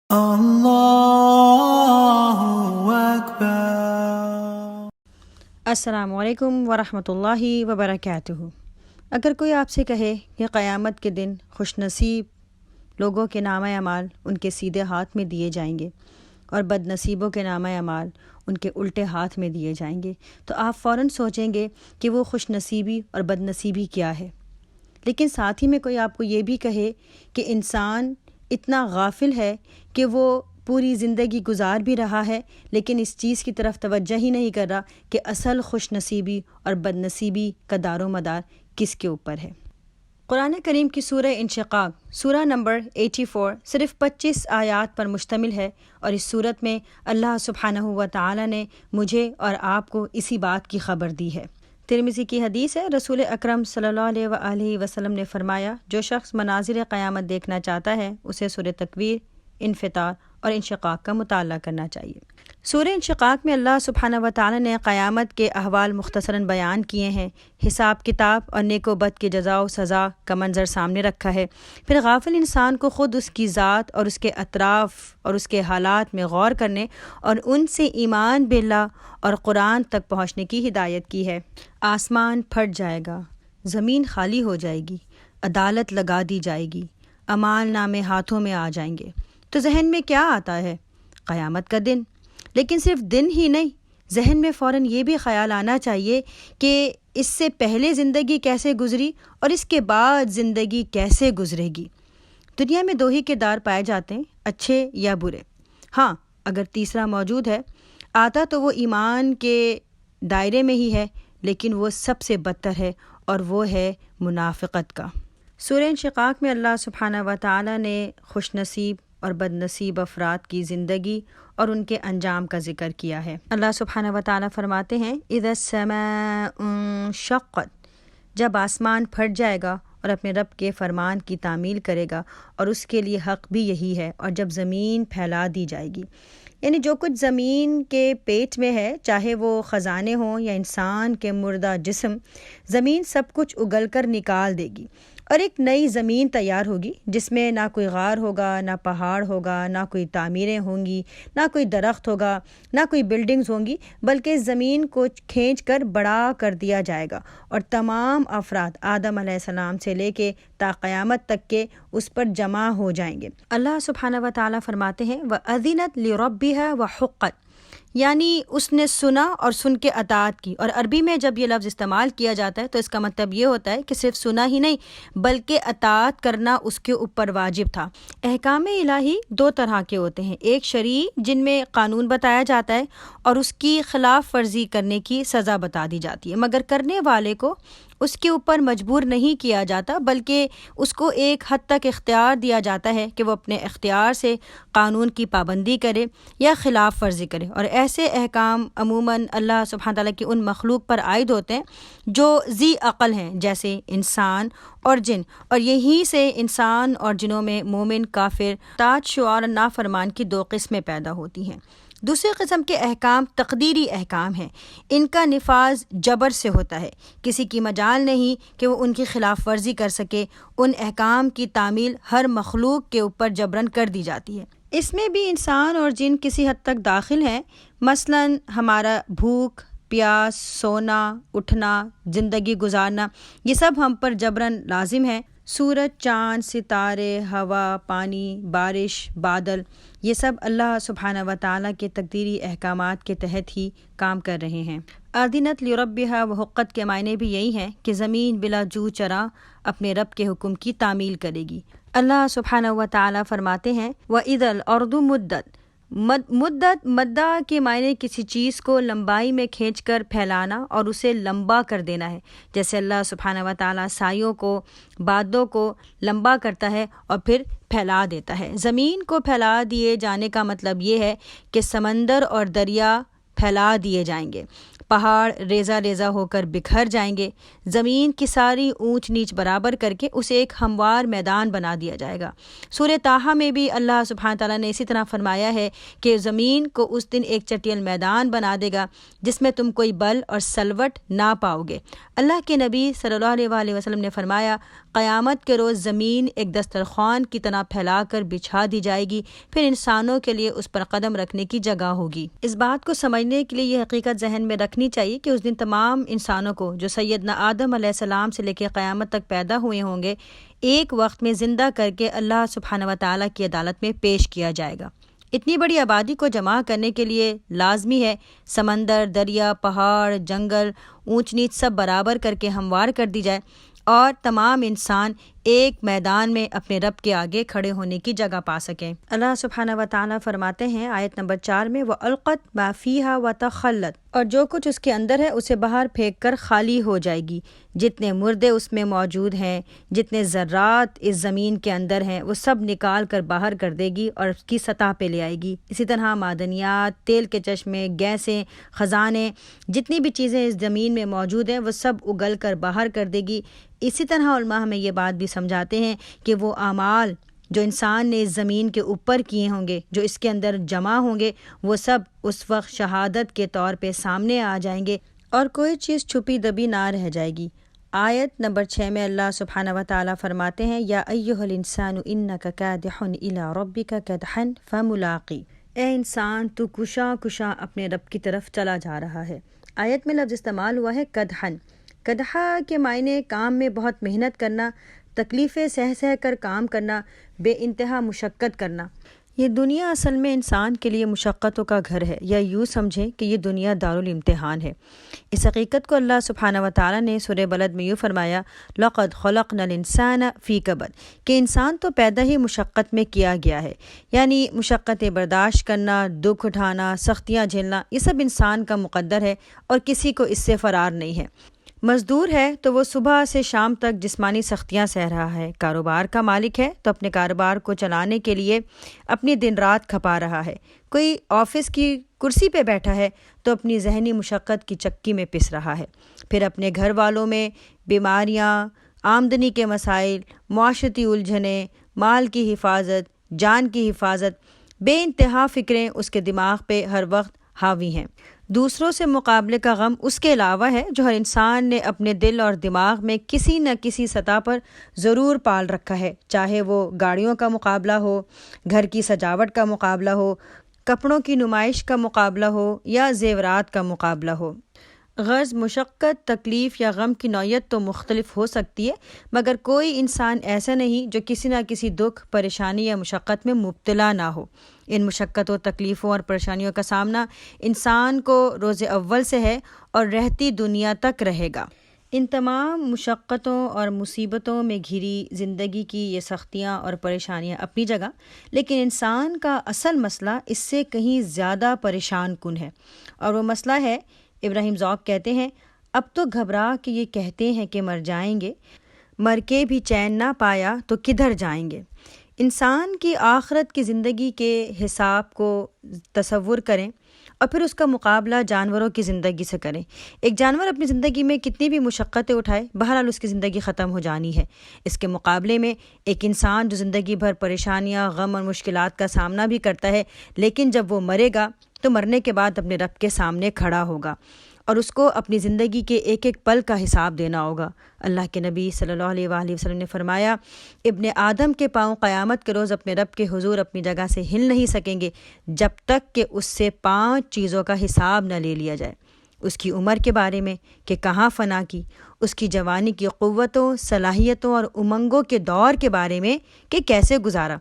Allahu Akbar. السلام علیکم ورحمۃ اللہ وبرکاتہ۔ اگر کوئی آپ سے کہے کہ قیامت کے دن خوش نصیب لوگوں کے نامہ اعمال ان کے سیدھے ہاتھ میں دیے جائیں گے اور بد نصیبوں کے نامہ اعمال ان کے الٹے ہاتھ میں دیے جائیں گے، تو آپ فوراً سوچیں گے کہ وہ خوش نصیبی اور بد نصیبی کیا ہے۔ لیکن ساتھ ہی میں کوئی آپ کو یہ بھی کہے کہ انسان اتنا غافل ہے کہ وہ پوری زندگی گزار بھی رہا ہے لیکن اس چیز کی طرف توجہ ہی نہیں کر رہا کہ اصل خوش نصیبی اور بد نصیبی کا دار و مدار کس کے اوپر ہے۔ قرآن کریم کی سورہ انشقاق سورہ نمبر 84 صرف 25 آیات پر مشتمل ہے، اور اس صورت میں اللہ سبحانہ و تعالی نے مجھے اور آپ کو اسی بات کی خبر دی ہے۔ ترمذی کی حدیث ہے، رسول اکرم صلی اللہ علیہ وآلہ وسلم نے فرمایا، جو شخص مناظر قیامت دیکھنا چاہتا ہے اسے سورہ تکویر، انفطار اور انشقاق کا مطالعہ کرنا چاہیے۔ سورہ انشقاق میں اللہ سبحانہ و تعالی نے قیامت کے احوال مختصراً بیان کیے ہیں، حساب کتاب اور نیک و بد کے جزا و سزا کا منظر سامنے رکھا ہے۔ پھر غافل انسان کو خود اس کی ذات اور اس کے اطراف اور اس کے حالات میں غور کرنے اور ان سے ایمان باللہ اور قرآن تک پہنچنے کی ہدایت کی ہے۔ آسمان پھٹ جائے گا، زمین خالی ہو جائے گی، عدالت لگا دی جائے گی، اعمال نامے ہاتھوں میں آ جائیں گے، تو ذہن میں کیا آتا ہے؟ قیامت کا دن۔ لیکن صرف دن ہی نہیں، ذہن میں فوراً یہ بھی خیال آنا چاہیے کہ اس سے پہلے زندگی کیسے گزری اور اس کے بعد زندگی کیسے گزرے گی۔ دنیا میں دو ہی کردار پائے جاتے ہیں، اچھے یا برے۔ ہاں، اگر تیسرا موجود ہے آتا تو وہ ایمان کے دائرے میں ہی ہے، لیکن وہ سب سے بدتر ہے اور وہ ہے منافقت کا۔ سورہ انشقاق میں اللہ سبحانہ و تعالی نے خوش نصیب اور بد نصیب افراد کی زندگی اور ان کے انجام کا ذکر کیا ہے۔ اللہ سبحانہ و تعالی فرماتے ہیں، اذا السماء انشقت، جب آسمان پھٹ جائے گا اور اپنے رب کے فرمان کی تعمیل کرے گا، اور اس کے لیے حق بھی یہی ہے، اور جب زمین پھیلا دی جائے گی، یعنی جو کچھ زمین کے پیٹ میں ہے، چاہے وہ خزانے ہوں یا انسان کے مردہ جسم، زمین سب کچھ اگل کر نکال دے گی اور ایک نئی زمین تیار ہوگی جس میں نہ کوئی غار ہوگا، نہ پہاڑ ہوگا، نہ کوئی تعمیریں ہوں گی، نہ کوئی درخت ہوگا، نہ کوئی بلڈنگز ہوں گی، بلکہ زمین کو کھینچ کر بڑا کر دیا جائے گا، اور تمام افراد آدم علیہ السلام سے لے کے تا قیامت تک کے اس پر جمع ہو جائیں گے۔ اللہ سبحانہ و تعالیٰ فرماتے ہیں، وَأَذِنَتْ لِرَبِّهَا وَحُقَّتْ، یعنی اس نے سنا اور سن کے اطاعت کی۔ اور عربی میں جب یہ لفظ استعمال کیا جاتا ہے تو اس کا مطلب یہ ہوتا ہے کہ صرف سنا ہی نہیں بلکہ اطاعت کرنا اس کے اوپر واجب تھا۔ احکام الہی دو طرح کے ہوتے ہیں، ایک شرعی جن میں قانون بتایا جاتا ہے اور اس کی خلاف ورزی کرنے کی سزا بتا دی جاتی ہے، مگر کرنے والے کو اس کے اوپر مجبور نہیں کیا جاتا بلکہ اس کو ایک حد تک اختیار دیا جاتا ہے کہ وہ اپنے اختیار سے قانون کی پابندی کرے یا خلاف ورزی کرے، اور ایسے احکام عموماً اللہ سبحانہ تعالیٰ کی ان مخلوق پر عائد ہوتے ہیں جو ذی عقل ہیں، جیسے انسان اور جن، اور یہیں سے انسان اور جنوں میں مومن، کافر، طاعت شعار اور نافرمان کی دو قسمیں پیدا ہوتی ہیں۔ دوسری قسم کے احکام تقدیری احکام ہیں، ان کا نفاذ جبر سے ہوتا ہے، کسی کی مجال نہیں کہ وہ ان کی خلاف ورزی کر سکے، ان احکام کی تعمیل ہر مخلوق کے اوپر جبراً کر دی جاتی ہے۔ اس میں بھی انسان اور جن کسی حد تک داخل ہیں، مثلاً ہمارا بھوک، پیاس، سونا، اٹھنا، زندگی گزارنا، یہ سب ہم پر جبراً لازم ہے۔ سورج، چاند، ستارے، ہوا، پانی، بارش، بادل، یہ سب اللہ سبحانہ و تعالیٰ کے تقدیری احکامات کے تحت ہی کام کر رہے ہیں۔ اذنت لربها وحقت کے معنی بھی یہی ہیں کہ زمین بلا جو چرا اپنے رب کے حکم کی تعمیل کرے گی۔ اللہ سبحانہ و تعالیٰ فرماتے ہیں، وَإِذَا الْأَرْضُ مُدَّتْ، مدت مدہ کے معنی کسی چیز کو لمبائی میں کھینچ کر پھیلانا اور اسے لمبا کر دینا ہے، جیسے اللہ سبحانہ و تعالیٰ سایوں کو، بادلوں کو لمبا کرتا ہے اور پھر پھیلا دیتا ہے۔ زمین کو پھیلا دیے جانے کا مطلب یہ ہے کہ سمندر اور دریا پھیلا دیے جائیں گے، پہاڑ ریزہ ریزہ ہو کر بکھر جائیں گے، زمین کی ساری اونچ نیچ برابر کر کے اسے ایک ہموار میدان بنا دیا جائے گا۔ سورہ طٰہٰ میں بھی اللہ سبحانہ تعالیٰ نے اسی طرح فرمایا ہے کہ زمین کو اس دن ایک چٹیل میدان بنا دے گا جس میں تم کوئی بل اور سلوٹ نہ پاؤ گے۔ اللہ کے نبی صلی اللہ علیہ وآلہ وسلم نے فرمایا، قیامت کے روز زمین ایک دسترخوان کی طرح پھیلا کر بچھا دی جائے گی، پھر انسانوں کے لیے اس پر قدم رکھنے کی جگہ ہوگی۔ اس بات کو سمجھنے کے لیے یہ حقیقت ذہن میں رکھنی چاہیے کہ اس دن تمام انسانوں کو جو سیدنا آدم علیہ السلام سے لے کے قیامت تک پیدا ہوئے ہوں گے، ایک وقت میں زندہ کر کے اللہ سبحانہ و تعالیٰ کی عدالت میں پیش کیا جائے گا۔ اتنی بڑی آبادی کو جمع کرنے کے لیے لازمی ہے سمندر، دریا، پہاڑ، جنگل، اونچ نیچ سب برابر کر کے ہموار کر دی جائے اور تمام انسان ایک میدان میں اپنے رب کے آگے کھڑے ہونے کی جگہ پا سکیں۔ اللہ سبحانہ و تعالیٰ فرماتے ہیں آیت نمبر 4 میں وَأَلْقَتْ مَا فِيهَا وَتَخَلَّتْ، اور جو کچھ اس کے اندر ہے اسے باہر پھینک کر خالی ہو جائے گی، جتنے مردے اس میں موجود ہیں، جتنے ذرات اس زمین کے اندر ہیں وہ سب نکال کر باہر کر دے گی اور اس کی سطح پہ لے آئے گی۔ اسی طرح معدنیات، تیل کے چشمے، گیسیں، خزانے، جتنی بھی چیزیں اس زمین میں موجود ہیں وہ سب اگل کر باہر کر دے گی۔ اسی طرح علماء ہمیں یہ بات بھی سمجھاتے ہیں کہ وہ اعمال جو انسان نے اس زمین کے اوپر کیے ہوں گے، جو اس کے اندر جمع ہوں گے، وہ سب اس وقت شہادت کے طور پہ سامنے آ جائیں گے اور کوئی چیز چھپی دبی نہ رہ جائے گی۔ آیت نمبر 6 میں اللہ سبحانہ و تعالیٰ فرماتے ہیں یا ایھا الانسان انک کادح الی ربک کدحا فملاقی، اے انسان تو کشا کشا اپنے رب کی طرف چلا جا رہا ہے۔ آیت میں لفظ استعمال ہوا ہے کدحن۔ کدحا کے معنی کام میں بہت محنت کرنا، تکلیفیں سہ سہ کر کام کرنا، بے انتہا مشقت کرنا۔ یہ دنیا اصل میں انسان کے لیے مشقتوں کا گھر ہے، یا یوں سمجھیں کہ یہ دنیا دارالامتحان ہے۔ اس حقیقت کو اللہ سبحانہ و تعالیٰ نے سورہ بلد میں یوں فرمایا لَقَدْ خَلَقْنَا الْإِنسَانَ فِي كَبَدٍ، کہ انسان تو پیدا ہی مشقت میں کیا گیا ہے، یعنی مشقتیں برداشت کرنا، دکھ اٹھانا، سختیاں جھیلنا، یہ سب انسان کا مقدر ہے اور کسی کو اس سے فرار نہیں ہے۔ مزدور ہے تو وہ صبح سے شام تک جسمانی سختیاں سہ رہا ہے، کاروبار کا مالک ہے تو اپنے کاروبار کو چلانے کے لیے اپنی دن رات کھپا رہا ہے، کوئی آفس کی کرسی پہ بیٹھا ہے تو اپنی ذہنی مشقت کی چکی میں پس رہا ہے، پھر اپنے گھر والوں میں بیماریاں، آمدنی کے مسائل، معاشرتی الجھنیں، مال کی حفاظت، جان کی حفاظت، بے انتہا فکریں اس کے دماغ پہ ہر وقت حاوی ہیں۔ دوسروں سے مقابلے کا غم اس کے علاوہ ہے جو ہر انسان نے اپنے دل اور دماغ میں کسی نہ کسی سطح پر ضرور پال رکھا ہے، چاہے وہ گاڑیوں کا مقابلہ ہو، گھر کی سجاوٹ کا مقابلہ ہو، کپڑوں کی نمائش کا مقابلہ ہو یا زیورات کا مقابلہ ہو۔ غرض مشقت، تکلیف یا غم کی نوعیت تو مختلف ہو سکتی ہے، مگر کوئی انسان ایسا نہیں جو کسی نہ کسی دکھ، پریشانی یا مشقت میں مبتلا نہ ہو۔ ان مشقتوں، تکلیفوں اور پریشانیوں کا سامنا انسان کو روز اول سے ہے اور رہتی دنیا تک رہے گا۔ ان تمام مشقتوں اور مصیبتوں میں گھری زندگی کی یہ سختیاں اور پریشانیاں اپنی جگہ، لیکن انسان کا اصل مسئلہ اس سے کہیں زیادہ پریشان کن ہے، اور وہ مسئلہ ہے، ابراہیم ذوق کہتے ہیں، اب تو گھبرا کے یہ کہتے ہیں کہ مر جائیں گے، مر کے بھی چین نہ پایا تو کدھر جائیں گے۔ انسان کی آخرت کی زندگی کے حساب کو تصور کریں اور پھر اس کا مقابلہ جانوروں کی زندگی سے کریں۔ ایک جانور اپنی زندگی میں کتنی بھی مشقتیں اٹھائے، بہرحال اس کی زندگی ختم ہو جانی ہے۔ اس کے مقابلے میں ایک انسان جو زندگی بھر پریشانیاں، غم اور مشکلات کا سامنا بھی کرتا ہے، لیکن جب وہ مرے گا تو مرنے کے بعد اپنے رب کے سامنے کھڑا ہوگا اور اس کو اپنی زندگی کے ایک ایک پل کا حساب دینا ہوگا۔ اللہ کے نبی صلی اللہ علیہ وآلہ وسلم نے فرمایا، ابن آدم کے پاؤں قیامت کے روز اپنے رب کے حضور اپنی جگہ سے ہل نہیں سکیں گے جب تک کہ اس سے 5 چیزوں کا حساب نہ لے لیا جائے۔ اس کی عمر کے بارے میں کہ کہاں فنا کی، اس کی جوانی کی قوتوں، صلاحیتوں اور امنگوں کے دور کے بارے میں کہ کیسے گزارا،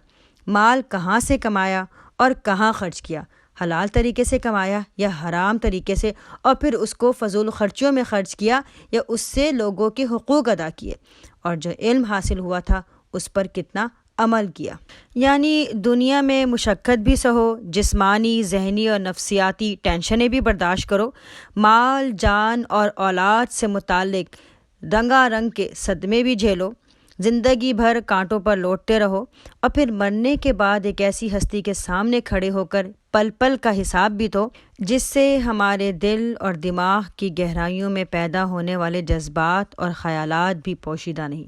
مال کہاں سے کمایا اور کہاں خرچ کیا، حلال طریقے سے کمایا یا حرام طریقے سے، اور پھر اس کو فضول خرچیوں میں خرچ کیا یا اس سے لوگوں کے حقوق ادا کیے، اور جو علم حاصل ہوا تھا اس پر کتنا عمل کیا۔ یعنی دنیا میں مشقت بھی سہو، جسمانی، ذہنی اور نفسیاتی ٹینشنیں بھی برداشت کرو، مال، جان اور اولاد سے متعلق رنگا رنگ کے صدمے بھی جھیلو، زندگی بھر کانٹوں پر لوٹتے رہو، اور پھر مرنے کے بعد ایک ایسی ہستی کے سامنے کھڑے ہو کر پل پل کا حساب بھی تو جس سے ہمارے دل اور دماغ کی گہرائیوں میں پیدا ہونے والے جذبات اور خیالات بھی پوشیدہ نہیں۔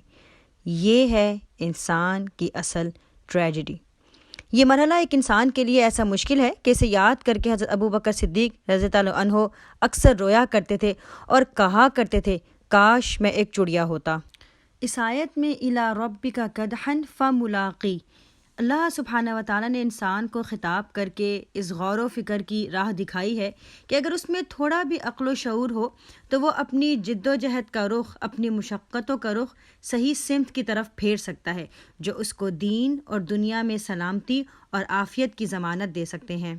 یہ ہے انسان کی اصل ٹریجڈی۔ یہ مرحلہ ایک انسان کے لیے ایسا مشکل ہے کہ اسے یاد کر کے حضرت ابو بکر صدیق رضی اللہ عنہ اکثر رویا کرتے تھے اور کہا کرتے تھے، کاش میں ایک چڑیا ہوتا۔ اس آیت میں اِلیٰ ربک کدحًا فملاقی، اللہ سبحانہ و تعالیٰ نے انسان کو خطاب کر کے اس غور و فکر کی راہ دکھائی ہے کہ اگر اس میں تھوڑا بھی عقل و شعور ہو تو وہ اپنی جد و جہد کا رخ، اپنی مشقتوں کا رخ صحیح سمت کی طرف پھیر سکتا ہے، جو اس کو دین اور دنیا میں سلامتی اور عافیت کی ضمانت دے سکتے ہیں۔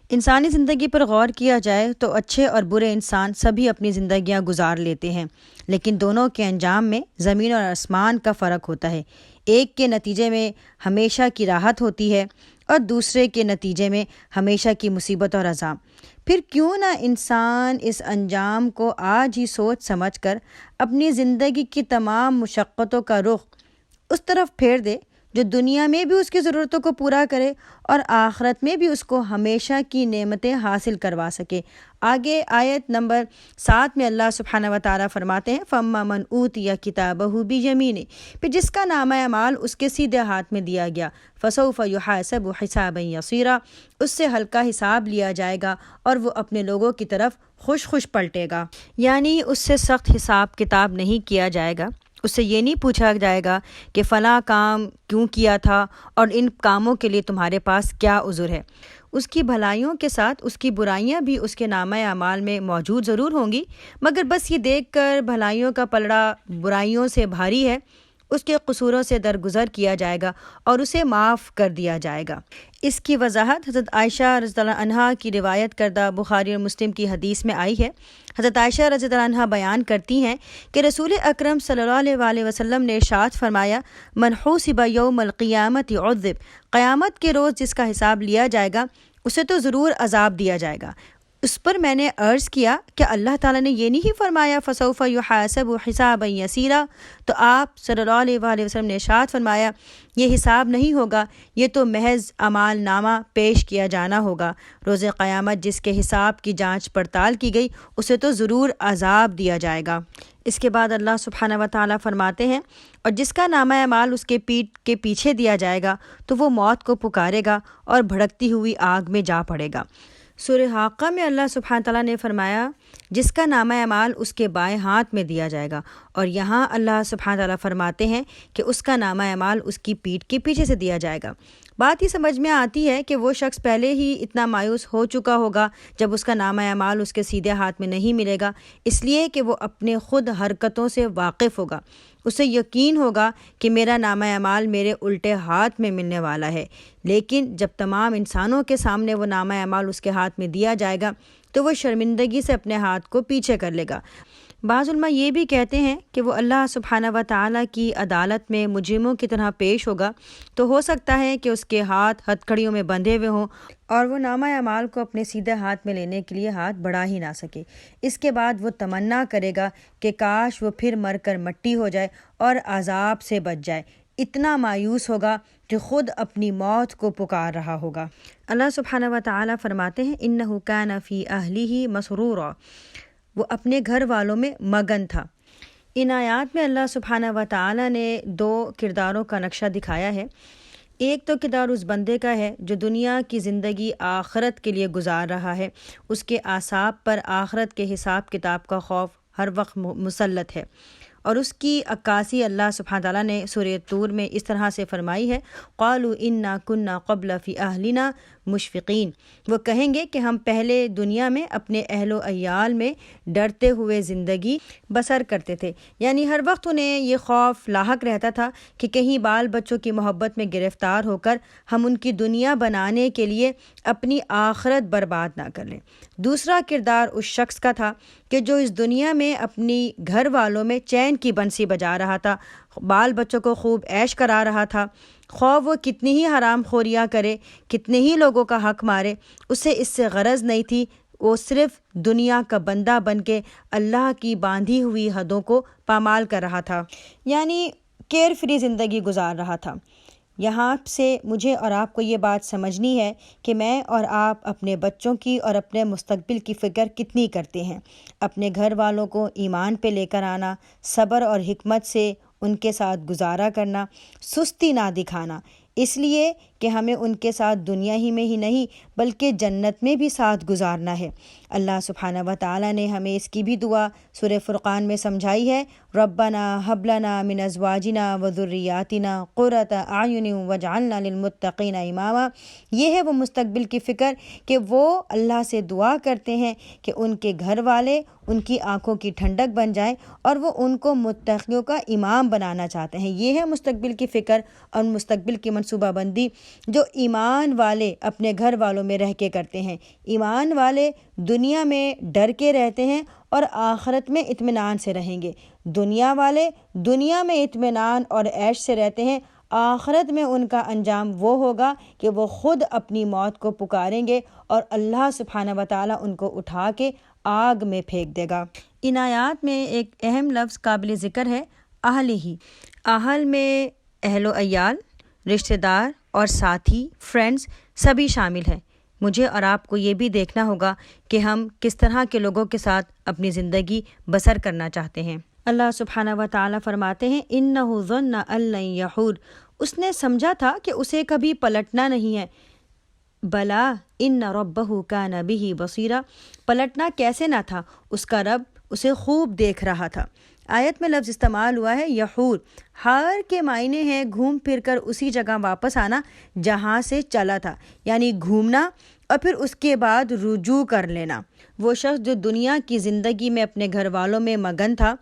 انسانی زندگی پر غور کیا جائے تو اچھے اور برے انسان سبھی اپنی زندگیاں گزار لیتے ہیں، لیکن دونوں کے انجام میں زمین اور آسمان کا فرق ہوتا ہے۔ ایک کے نتیجے میں ہمیشہ کی راحت ہوتی ہے اور دوسرے کے نتیجے میں ہمیشہ کی مصیبت اور عذاب۔ پھر کیوں نہ انسان اس انجام کو آج ہی سوچ سمجھ کر اپنی زندگی کی تمام مشقتوں کا رخ اس طرف پھیر دے جو دنیا میں بھی اس کی ضرورتوں کو پورا کرے اور آخرت میں بھی اس کو ہمیشہ کی نعمتیں حاصل کروا سکے۔ آگے آیت نمبر 7 میں اللہ سبحانہ و تعالیٰ فرماتے ہیں فَأَمَّا مَنْ أُوتِيَ كِتَابَهُ بِيَمِينِهِ، پھر جس کا نامہ اعمال اس کے سیدھے ہاتھ میں دیا گیا، فَسَوْفَ يُحَاسَبُ حِسَابًا يَسِيرًا، اس سے ہلکا حساب لیا جائے گا اور وہ اپنے لوگوں کی طرف خوش خوش پلٹے گا، یعنی اس سے سخت حساب کتاب نہیں کیا جائے گا۔ اس سے یہ نہیں پوچھا جائے گا کہ فلاں کام کیوں کیا تھا اور ان کاموں کے لیے تمہارے پاس کیا عذر ہے۔ اس کی بھلائیوں کے ساتھ اس کی برائیاں بھی اس کے نامہ اعمال میں موجود ضرور ہوں گی، مگر بس یہ دیکھ کر بھلائیوں کا پلڑا برائیوں سے بھاری ہے، اس کے قصوروں سے درگزر کیا جائے گا اور اسے معاف کر دیا جائے گا۔ اس کی وضاحت حضرت عائشہ رضی اللہ عنہا کی روایت کردہ بخاری اور مسلم کی حدیث میں آئی ہے۔ حضرت عائشہ رضی اللہ عنہا بیان کرتی ہیں کہ رسول اکرم صلی اللہ علیہ وسلم نے ارشاد فرمایا من حوسب یوم القیامت عذب، قیامت کے روز جس کا حساب لیا جائے گا اسے تو ضرور عذاب دیا جائے گا۔ اس پر میں نے عرض کیا کہ اللہ تعالیٰ نے یہ نہیں فرمایا فَسَوْفَ يُحَاسَبُ حِسَابًا يَسِيرًا، تو آپ صلی اللہ علیہ وسلم نے ارشاد فرمایا یہ حساب نہیں ہوگا، یہ تو محض اعمال نامہ پیش کیا جانا ہوگا۔ روز قیامت جس کے حساب کی جانچ پڑتال کی گئی اسے تو ضرور عذاب دیا جائے گا۔ اس کے بعد اللہ سبحانہ و تعالیٰ فرماتے ہیں اور جس کا نامہ اعمال اس کے پیٹھ کے پیچھے دیا جائے گا تو وہ موت کو پکارے گا اور بھڑکتی ہوئی آگ میں جا پڑے گا۔ سورہ حاقہ میں اللہ سبحانہ تعالیٰ نے فرمایا جس کا نامہ اعمال اس کے بائیں ہاتھ میں دیا جائے گا، اور یہاں اللہ سبحانہ تعالیٰ فرماتے ہیں کہ اس کا نامہ اعمال اس کی پیٹھ کے پیچھے سے دیا جائے گا۔ بات ہی سمجھ میں آتی ہے کہ وہ شخص پہلے ہی اتنا مایوس ہو چکا ہوگا جب اس کا نامہ اعمال اس کے سیدھے ہاتھ میں نہیں ملے گا، اس لیے کہ وہ اپنے خود حرکتوں سے واقف ہوگا، اسے یقین ہوگا کہ میرا نامہ اعمال میرے الٹے ہاتھ میں ملنے والا ہے۔ لیکن جب تمام انسانوں کے سامنے وہ نامہ اعمال اس کے ہاتھ میں دیا جائے گا تو وہ شرمندگی سے اپنے ہاتھ کو پیچھے کر لے گا۔ بعض علماء یہ بھی کہتے ہیں کہ وہ اللہ سبحانہ و تعالیٰ کی عدالت میں مجرموں کی طرح پیش ہوگا، تو ہو سکتا ہے کہ اس کے ہاتھ ہتھکڑیوں میں بندھے ہوئے ہوں اور وہ نامہ اعمال کو اپنے سیدھے ہاتھ میں لینے کے لیے ہاتھ بڑھا ہی نہ سکے۔ اس کے بعد وہ تمنا کرے گا کہ کاش وہ پھر مر کر مٹی ہو جائے اور عذاب سے بچ جائے، اتنا مایوس ہوگا کہ خود اپنی موت کو پکار رہا ہوگا۔ اللہ سبحانہ و تعالیٰ فرماتے ہیں اِنَّهُ كَانَ فِي أَهْلِهِ مَسْرُورًا، وہ اپنے گھر والوں میں مگن تھا۔ ان آیات میں اللہ سبحانہ و تعالیٰ نے دو کرداروں کا نقشہ دکھایا ہے۔ ایک تو کردار اس بندے کا ہے جو دنیا کی زندگی آخرت کے لیے گزار رہا ہے، اس کے اعصاب پر آخرت کے حساب کتاب کا خوف ہر وقت مسلط ہے، اور اس کی عکاسی اللہ سبحانہ تعالیٰ نے سورہ طور میں اس طرح سے فرمائی ہے قالوا انا كنا قبل فی اہلنا مشفقین، وہ کہیں گے کہ ہم پہلے دنیا میں اپنے اہل و عیال میں ڈرتے ہوئے زندگی بسر کرتے تھے، یعنی ہر وقت انہیں یہ خوف لاحق رہتا تھا کہ کہیں بال بچوں کی محبت میں گرفتار ہو کر ہم ان کی دنیا بنانے کے لیے اپنی آخرت برباد نہ کر لیں۔ دوسرا کردار اس شخص کا تھا کہ جو اس دنیا میں اپنی گھر والوں میں چین کی بنسی بجا رہا تھا، بال بچوں کو خوب عیش کرا رہا تھا، خواہ وہ کتنی ہی حرام خوریاں کرے، کتنے ہی لوگوں کا حق مارے، اسے اس سے غرض نہیں تھی، وہ صرف دنیا کا بندہ بن کے اللہ کی باندھی ہوئی حدوں کو پامال کر رہا تھا، یعنی کیئر فری زندگی گزار رہا تھا۔ یہاں سے مجھے اور آپ کو یہ بات سمجھنی ہے کہ میں اور آپ اپنے بچوں کی اور اپنے مستقبل کی فکر کتنی کرتے ہیں، اپنے گھر والوں کو ایمان پہ لے کر آنا، صبر اور حکمت سے ان کے ساتھ گزارا کرنا، سستی نہ دکھانا، اس لیے کہ ہمیں ان کے ساتھ دنیا ہی میں ہی نہیں بلکہ جنت میں بھی ساتھ گزارنا ہے۔ اللہ سبحانہ و تعالیٰ نے ہمیں اس کی بھی دعا سورہ فرقان میں سمجھائی ہے، ربنا ہب لنا من ازواجنا و ذریاتنا قرۃ اعین واجعلنا للمتقین اماما۔ یہ ہے وہ مستقبل کی فکر کہ وہ اللہ سے دعا کرتے ہیں کہ ان کے گھر والے ان کی آنکھوں کی ٹھنڈک بن جائیں اور وہ ان کو متقیوں کا امام بنانا چاہتے ہیں۔ یہ ہے مستقبل کی فکر اور مستقبل کی منصوبہ بندی جو ایمان والے اپنے گھر والوں میں رہ کے کرتے ہیں۔ ایمان والے دنیا میں ڈر کے رہتے ہیں اور آخرت میں اطمینان سے رہیں گے۔ دنیا والے دنیا میں اطمینان اور عیش سے رہتے ہیں، آخرت میں ان کا انجام وہ ہوگا کہ وہ خود اپنی موت کو پکاریں گے اور اللہ سبحانہ و تعالیٰ ان کو اٹھا کے آگ میں پھینک دے گا۔ ان آیات میں ایک اہم لفظ قابل ذکر ہے اہل ہی۔ اہل میں اہل و عیال، رشتہ دار اور ساتھی، فرینڈز سبھی شامل ہیں۔ مجھے اور آپ کو یہ بھی دیکھنا ہوگا کہ ہم کس طرح کے لوگوں کے ساتھ اپنی زندگی بسر کرنا چاہتے ہیں۔ اللہ سبحانہ و تعالیٰ فرماتے ہیں اِنَّهُ ظَنَّ أَن لَّن يَحُورَ، اس نے سمجھا تھا کہ اسے کبھی پلٹنا نہیں ہے۔ بلا ان ربہ کان بہ بصیرا، پلٹنا کیسے نہ تھا، اس کا رب اسے خوب دیکھ رہا تھا۔ آیت میں لفظ استعمال ہوا ہے یحور، ہار کے معنی ہے گھوم پھر کر اسی جگہ واپس آنا جہاں سے چلا تھا، یعنی گھومنا اور پھر اس کے بعد رجوع کر لینا۔ وہ شخص جو دنیا کی زندگی میں اپنے گھر والوں میں مگن تھا،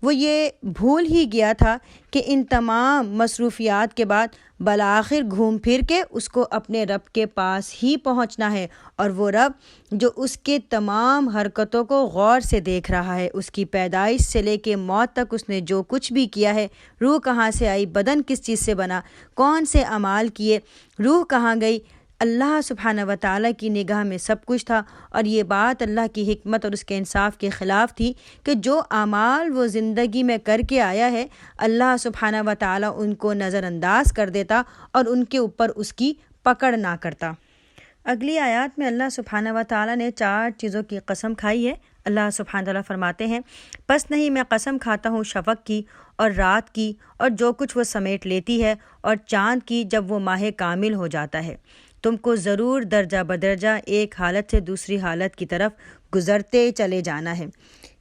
وہ یہ بھول ہی گیا تھا کہ ان تمام مصروفیات کے بعد بالآخر گھوم پھر کے اس کو اپنے رب کے پاس ہی پہنچنا ہے، اور وہ رب جو اس کے تمام حرکتوں کو غور سے دیکھ رہا ہے، اس کی پیدائش سے لے کے موت تک اس نے جو کچھ بھی کیا ہے، روح کہاں سے آئی، بدن کس چیز سے بنا، کون سے اعمال کیے، روح کہاں گئی، اللہ سبحانہ و تعالیٰ کی نگاہ میں سب کچھ تھا۔ اور یہ بات اللہ کی حکمت اور اس کے انصاف کے خلاف تھی کہ جو اعمال وہ زندگی میں کر کے آیا ہے، اللہ سبحانہ و تعالیٰ ان کو نظر انداز کر دیتا اور ان کے اوپر اس کی پکڑ نہ کرتا۔ اگلی آیات میں اللہ سبحانہ و تعالیٰ نے 4 چیزوں کی قسم کھائی ہے۔ اللہ سبحانہ تعالیٰ فرماتے ہیں پس نہیں میں قسم کھاتا ہوں شفق کی اور رات کی اور جو کچھ وہ سمیٹ لیتی ہے، اور چاند کی جب وہ ماہ کامل ہو جاتا ہے۔ تم کو ضرور درجہ بدرجہ ایک حالت سے دوسری حالت کی طرف گزرتے چلے جانا ہے۔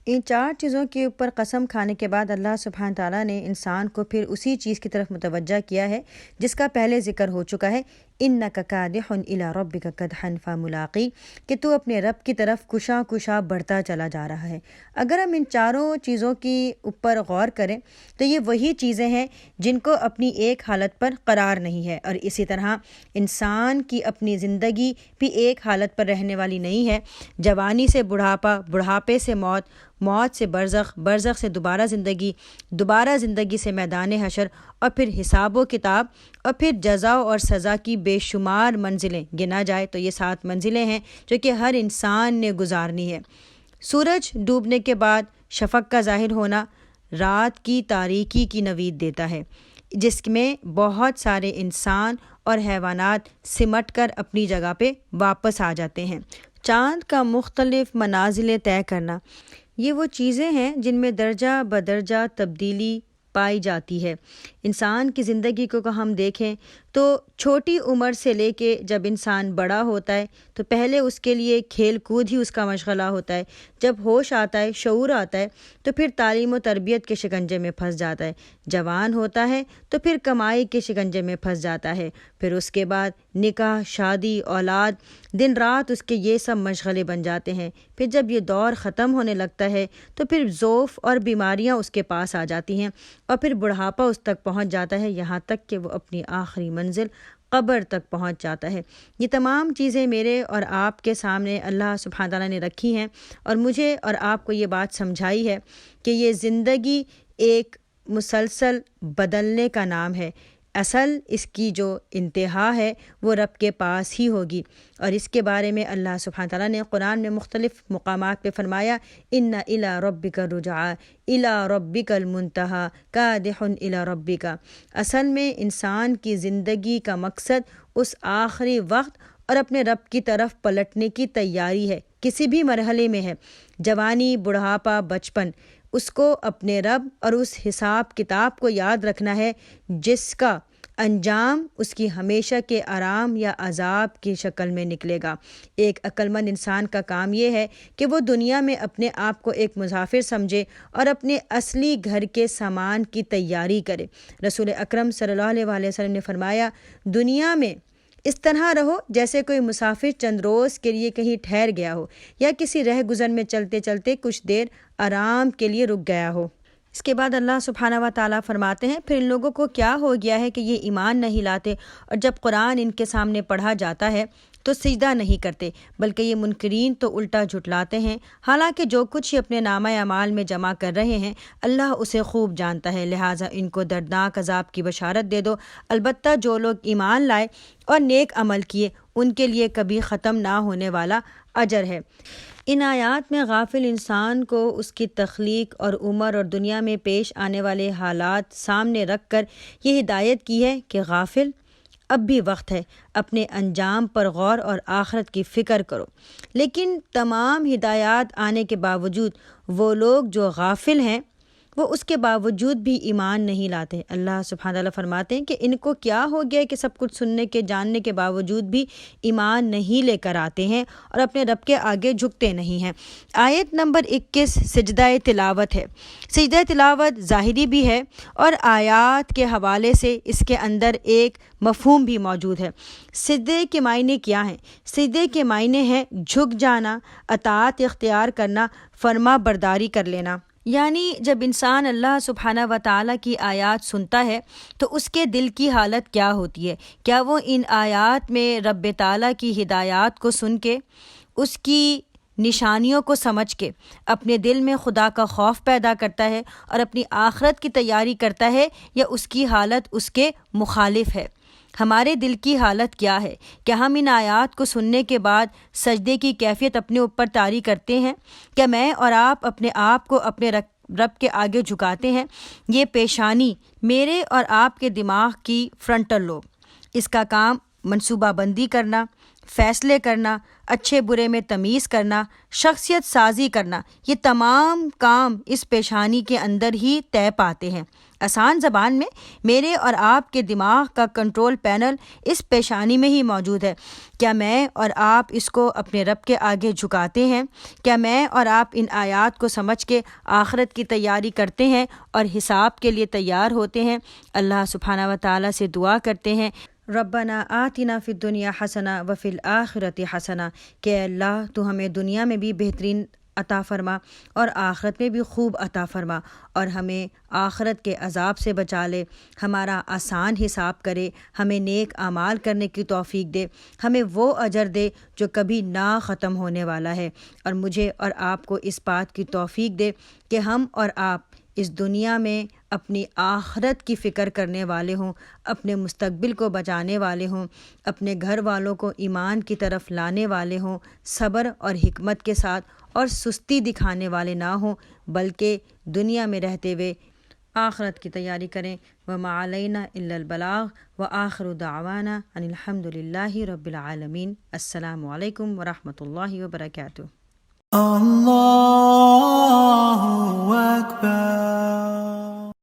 ان 4 چیزوں کے اوپر قسم کھانے کے بعد اللہ سبحانہ تعالیٰ نے انسان کو پھر اسی چیز کی طرف متوجہ کیا ہے جس کا پہلے ذکر ہو چکا ہے، اِنَّكَ كَادِحٌ إِلَىٰ رَبِّكَ كَدْحًا فَمُلَاقِيهِ، کہ تو اپنے رب کی طرف کشا کشا بڑھتا چلا جا رہا ہے۔ اگر ہم ان 4 چیزوں کی اوپر غور کریں تو یہ وہی چیزیں ہیں جن کو اپنی ایک حالت پر قرار نہیں ہے، اور اسی طرح انسان کی اپنی زندگی بھی ایک حالت پر رہنے والی نہیں ہے۔ جوانی سے بڑھاپا، بڑھاپے سے موت، موت سے برزخ، برزخ سے دوبارہ زندگی سے میدان حشر، اور پھر حساب و کتاب، اور پھر جزا اور سزا کی بے شمار منزلیں۔ گنا جائے تو یہ 7 منزلیں ہیں جو کہ ہر انسان نے گزارنی ہے۔ سورج ڈوبنے کے بعد شفق کا ظاہر ہونا رات کی تاریکی کی نوید دیتا ہے، جس میں بہت سارے انسان اور حیوانات سمٹ کر اپنی جگہ پہ واپس آ جاتے ہیں۔ چاند کا مختلف منازلیں طے کرنا، یہ وہ چیزیں ہیں جن میں درجہ بدرجہ تبدیلی پائی جاتی ہے۔ انسان کی زندگی کو ہم دیکھیں تو چھوٹی عمر سے لے کے جب انسان بڑا ہوتا ہے تو پہلے اس کے لیے کھیل کود ہی اس کا مشغلہ ہوتا ہے، جب ہوش آتا ہے، شعور آتا ہے تو پھر تعلیم و تربیت کے شکنجے میں پھنس جاتا ہے، جوان ہوتا ہے تو پھر کمائی کے شکنجے میں پھنس جاتا ہے، پھر اس کے بعد نکاح، شادی، اولاد، دن رات اس کے یہ سب مشغلے بن جاتے ہیں۔ پھر جب یہ دور ختم ہونے لگتا ہے تو پھر ضعف اور بیماریاں اس کے پاس آ جاتی ہیں، اور پھر بڑھاپا اس تک پہنچ جاتا ہے، یہاں تک کہ وہ اپنی آخری منزل قبر تک پہنچ جاتا ہے۔ یہ تمام چیزیں میرے اور آپ کے سامنے اللہ سبحانہ تعالیٰ نے رکھی ہیں، اور مجھے اور آپ کو یہ بات سمجھائی ہے کہ یہ زندگی ایک مسلسل بدلنے کا نام ہے۔ اصل اس کی جو انتہا ہے وہ رب کے پاس ہی ہوگی، اور اس کے بارے میں اللہ سبحانہ تعالیٰ نے قرآن میں مختلف مقامات پہ فرمایا ان الی ربک الرجعی الی ربک المنتہی کادح الی ربک۔ اصل میں انسان کی زندگی کا مقصد اس آخری وقت اور اپنے رب کی طرف پلٹنے کی تیاری ہے، کسی بھی مرحلے میں ہے، جوانی، بڑھاپا، بچپن، اس کو اپنے رب اور اس حساب کتاب کو یاد رکھنا ہے جس کا انجام اس کی ہمیشہ کے آرام یا عذاب کی شکل میں نکلے گا۔ ایک عقلمند انسان کا کام یہ ہے کہ وہ دنیا میں اپنے آپ کو ایک مسافر سمجھے اور اپنے اصلی گھر کے سامان کی تیاری کرے۔ رسول اکرم صلی اللہ علیہ وسلم نے فرمایا، دنیا میں اس طرح رہو جیسے کوئی مسافر چند روز کے لیے کہیں ٹھہر گیا ہو یا کسی رہ گزر میں چلتے چلتے کچھ دیر آرام کے لیے رک گیا ہو۔ اس کے بعد اللہ سبحانہ و تعالیٰ فرماتے ہیں، پھر ان لوگوں کو کیا ہو گیا ہے کہ یہ ایمان نہیں لاتے اور جب قرآن ان کے سامنے پڑھا جاتا ہے تو سجدہ نہیں کرتے، بلکہ یہ منکرین تو الٹا جھٹلاتے ہیں، حالانکہ جو کچھ یہ اپنے نامہ اعمال میں جمع کر رہے ہیں اللہ اسے خوب جانتا ہے، لہٰذا ان کو دردناک عذاب کی بشارت دے دو۔ البتہ جو لوگ ایمان لائے اور نیک عمل کیے ان کے لیے کبھی ختم نہ ہونے والا اجر ہے۔ ان آیات میں غافل انسان کو اس کی تخلیق اور عمر اور دنیا میں پیش آنے والے حالات سامنے رکھ کر یہ ہدایت کی ہے کہ غافل، اب بھی وقت ہے، اپنے انجام پر غور اور آخرت کی فکر کرو۔ لیکن تمام ہدایات آنے کے باوجود وہ لوگ جو غافل ہیں وہ اس کے باوجود بھی ایمان نہیں لاتے۔ اللہ سبحانہ تعالیٰ فرماتے ہیں کہ ان کو کیا ہو گیا کہ سب کچھ سننے کے جاننے کے باوجود بھی ایمان نہیں لے کر آتے ہیں اور اپنے رب کے آگے جھکتے نہیں ہیں۔ آیت نمبر 21 سجدہ تلاوت ہے۔ سجدہ تلاوت ظاہری بھی ہے اور آیات کے حوالے سے اس کے اندر ایک مفہوم بھی موجود ہے۔ سجدے کے معنی کیا ہیں؟ سجدے کے معنی ہے جھک جانا، اطاعت اختیار کرنا، فرما برداری کر لینا۔ یعنی جب انسان اللہ سبحانہ و تعالیٰ کی آیات سنتا ہے تو اس کے دل کی حالت کیا ہوتی ہے؟ کیا وہ ان آیات میں رب تعالیٰ کی ہدایات کو سن کے، اس کی نشانیوں کو سمجھ کے اپنے دل میں خدا کا خوف پیدا کرتا ہے اور اپنی آخرت کی تیاری کرتا ہے، یا اس کی حالت اس کے مخالف ہے؟ ہمارے دل کی حالت کیا ہے؟ کیا ہم ان آیات کو سننے کے بعد سجدے کی کیفیت اپنے اوپر طاری کرتے ہیں؟ کیا میں اور آپ اپنے آپ کو اپنے رب کے آگے جھکاتے ہیں؟ یہ پیشانی میرے اور آپ کے دماغ کی فرنٹل لوب، اس کا کام منصوبہ بندی کرنا، فیصلے کرنا، اچھے برے میں تمیز کرنا، شخصیت سازی کرنا، یہ تمام کام اس پیشانی کے اندر ہی طے پاتے ہیں۔ آسان زبان میں میرے اور آپ کے دماغ کا کنٹرول پینل اس پیشانی میں ہی موجود ہے۔ کیا میں اور آپ اس کو اپنے رب کے آگے جھکاتے ہیں؟ کیا میں اور آپ ان آیات کو سمجھ کے آخرت کی تیاری کرتے ہیں اور حساب کے لیے تیار ہوتے ہیں؟ اللہ سبحانہ و تعالیٰ سے دعا کرتے ہیں، ربنا آتنا فی الدنیا حسنہ وفی الآخرۃ حسنہ، کہ اللہ تو ہمیں دنیا میں بھی بہترین عطا فرما اور آخرت میں بھی خوب عطا فرما، اور ہمیں آخرت کے عذاب سے بچا لے، ہمارا آسان حساب کرے، ہمیں نیک اعمال کرنے کی توفیق دے، ہمیں وہ اجر دے جو کبھی نہ ختم ہونے والا ہے، اور مجھے اور آپ کو اس بات کی توفیق دے کہ ہم اور آپ اس دنیا میں اپنی آخرت کی فکر کرنے والے ہوں، اپنے مستقبل کو بچانے والے ہوں، اپنے گھر والوں کو ایمان کی طرف لانے والے ہوں، صبر اور حکمت کے ساتھ اور سستی دکھانے والے نہ ہوں، بلکہ دنیا میں رہتے ہوئے آخرت کی تیاری کریں۔ وما علینا الا البلاغ وآخر دعوانا ان الحمد للہ رب العالمین۔ السلام علیکم ورحمۃ اللہ وبرکاتہ۔ Allahu Akbar.